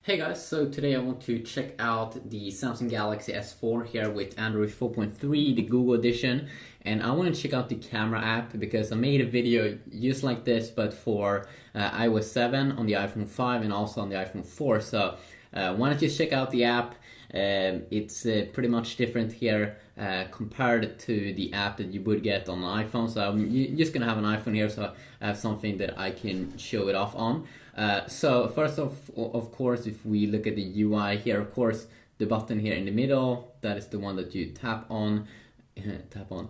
Hey guys, so today I want to check out the Samsung Galaxy S4 here with Android 4.3, the Google edition, and I want to check out the camera app because I made a video just like this but for iOS 7 on the iPhone 5 and also on the iPhone 4, so why don't you check out the app. It's pretty much different here compared to the app that you would get on an iPhone. So I'm just gonna have an iPhone here, so I have something that I can show it off on. So first of course, if we look at the UI here, of course, the button here in the middle, that is the one that you tap on. Tap on.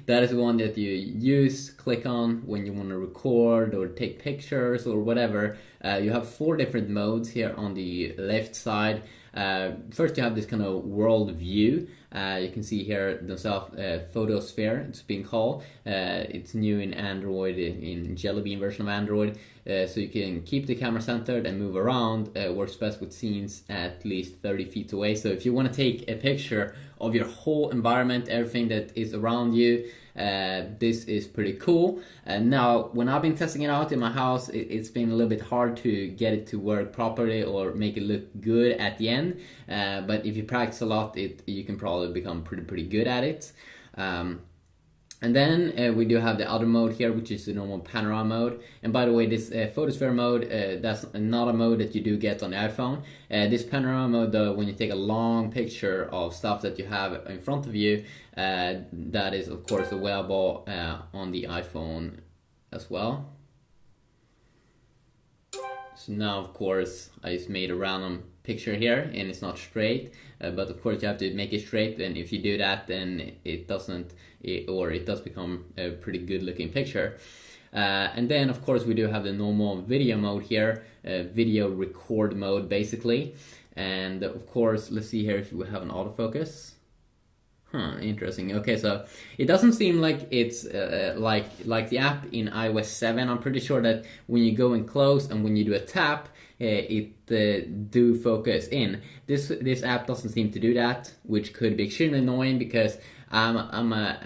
That is the one that you click on when you want to record or take pictures or whatever. You have 4 different modes here on the left side. First you have this kind of world view. You can see here themselves, Photosphere, it's being called. It's new in Android, in Jelly Bean version of Android. So you can keep the camera centered and move around, works best with scenes at least 30 feet away. So if you want to take a picture of your whole environment, everything that is around you, this is pretty cool. And now when I've been testing it out in my house, it's been a little bit hard to get it to work properly or make it look good at the end, but if you practice a lot, you can probably become pretty good at it. And then we do have the other mode here, which is the normal panorama mode. And by the way, this photosphere mode, that's not a mode that you do get on the iPhone. This panorama mode, though, when you take a long picture of stuff that you have in front of you, that is of course available on the iPhone as well. So now, of course, I just made a random picture here and it's not straight, but of course you have to make it straight, and if you do that then it does become a pretty good looking picture. And then of course we do have the normal video mode here, video record mode basically, and of course let's see here if we have an autofocus. Interesting. Okay, so it doesn't seem like it's like the app in iOS 7. I'm pretty sure that when you go in close and when you do a tap, it do focus in. This app doesn't seem to do that, which could be extremely annoying because I'm like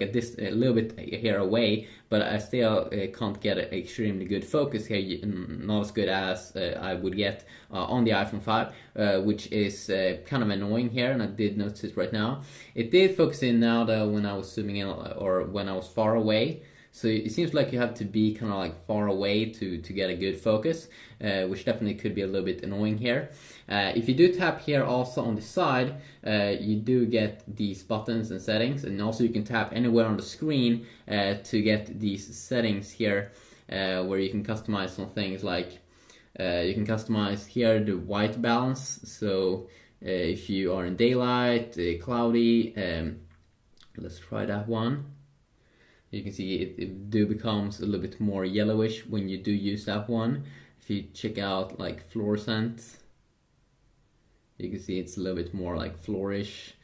a little bit here away, but I still can't get an extremely good focus here, not as good as I would get on the iPhone 5, which is kind of annoying here, and I did notice it right now. It did focus in now though when I was zooming in or when I was far away. So it seems like you have to be kind of like far away to get a good focus, which definitely could be a little bit annoying here. If you do tap here also on the side, you do get these buttons and settings, and also you can tap anywhere on the screen to get these settings here, where you can customize some things like you can customize here the white balance. So if you are in daylight, cloudy, let's try that one. You can see it do becomes a little bit more yellowish when you do use that one. If you check out like fluorescent, you can see it's a little bit more like flourish.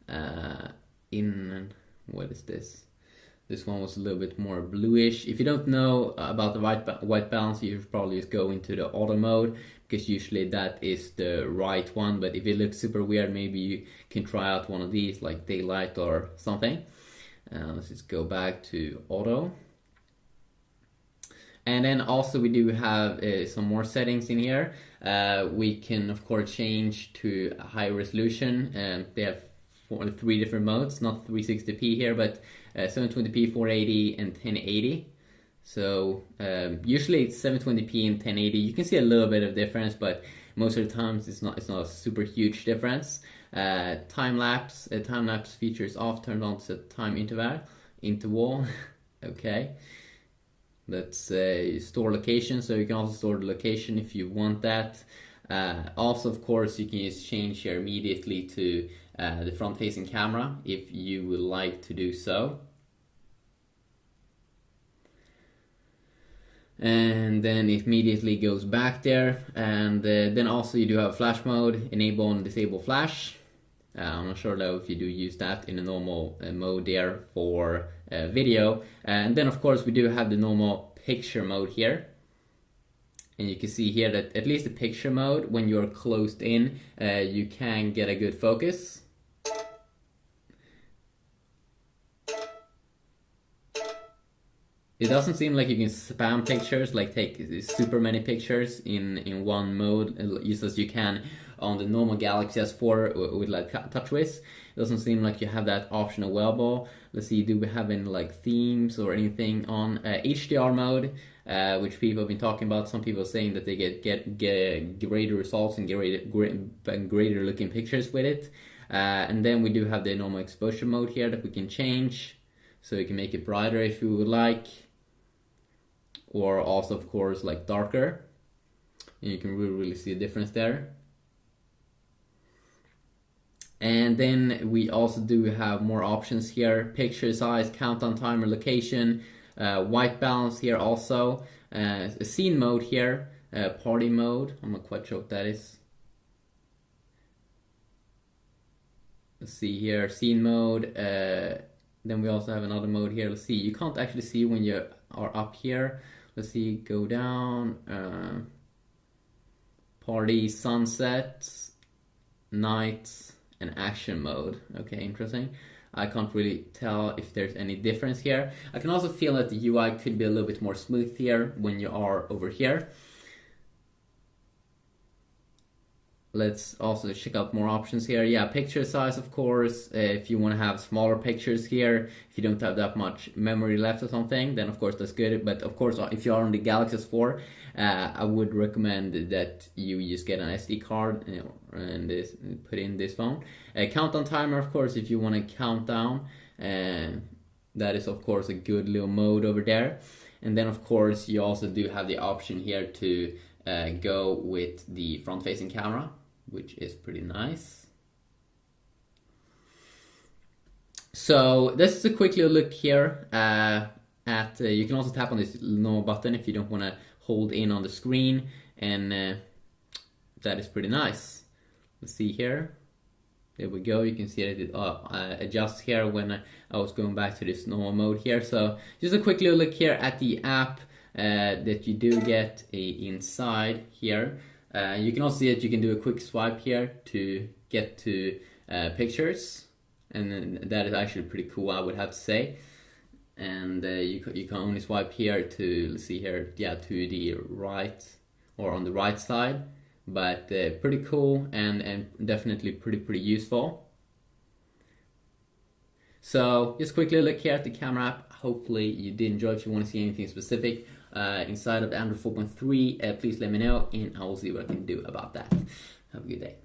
What is this? This one was a little bit more bluish. If you don't know about the white balance, you should probably just go into the auto mode, because usually that is the right one. But if it looks super weird, maybe you can try out one of these like daylight or something. Let's just go back to auto. And then also we do have some more settings in here. We can of course change to a high resolution, and they have 3 different modes, not 360p here, but 720p, 480 and 1080. So usually it's 720p and 1080. You can see a little bit of difference, but most of the times it's not a super huge difference. Time lapse feature is off, turned on to time interval. Okay, let's store location, so you can also store the location if you want that. Also, of course, you can just change here immediately to the front-facing camera if you would like to do so. And then it immediately goes back there, and then also you do have flash mode, enable and disable flash. I'm not sure though if you do use that in a normal mode there for video. And then of course we do have the normal picture mode here, and you can see here that at least the picture mode, when you're closed in, you can get a good focus. It doesn't seem like you can spam pictures, like take super many pictures in one mode, just as you can on the normal Galaxy S4 with like TouchWiz. It doesn't seem like you have that option available. Let's see, do we have any like themes or anything on HDR mode, which people have been talking about. Some people are saying that they get greater results and greater looking pictures with it. And then we do have the normal exposure mode here that we can change, so we can make it brighter if we would like, or also of course like darker, and you can really see a difference there. And then we also do have more options here: picture size, countdown timer, location, white balance here also, a scene mode here, party mode. I'm not quite sure what that is. Let's see here, scene mode. Then we also have another mode here. Let's see, you can't actually see when you are up here. Let's see, go down, party, sunsets, nights, and action mode. Okay, interesting. I can't really tell if there's any difference here. I can also feel that the UI could be a little bit more smooth here when you are over here. Let's also check out more options here. Yeah, picture size, of course. If you want to have smaller pictures here, if you don't have that much memory left or something, then of course that's good. But of course, if you are on the Galaxy S4, I would recommend that you just get an SD card, and put in this phone. Countdown timer, of course, if you want to count down, that is of course a good little mode over there. And then of course you also do have the option here to go with the front-facing camera, which is pretty nice. So this is a quick little look here at you can also tap on this normal button if you don't want to hold in on the screen, and that is pretty nice. Let's see here. There we go. You can see that it adjusts here when I was going back to this normal mode here. So just a quick little look here at the app that you do get inside here. You can also see that you can do a quick swipe here to get to pictures, and then that is actually pretty cool, I would have to say. And you can only swipe here to, let's see here, yeah, to the right or on the right side. But pretty cool, and definitely pretty useful. So just quickly look here at the camera app. Hopefully you did enjoy. If you want to see anything specific inside of the Android 4.3, please let me know, and I will see what I can do about that. Have a good day.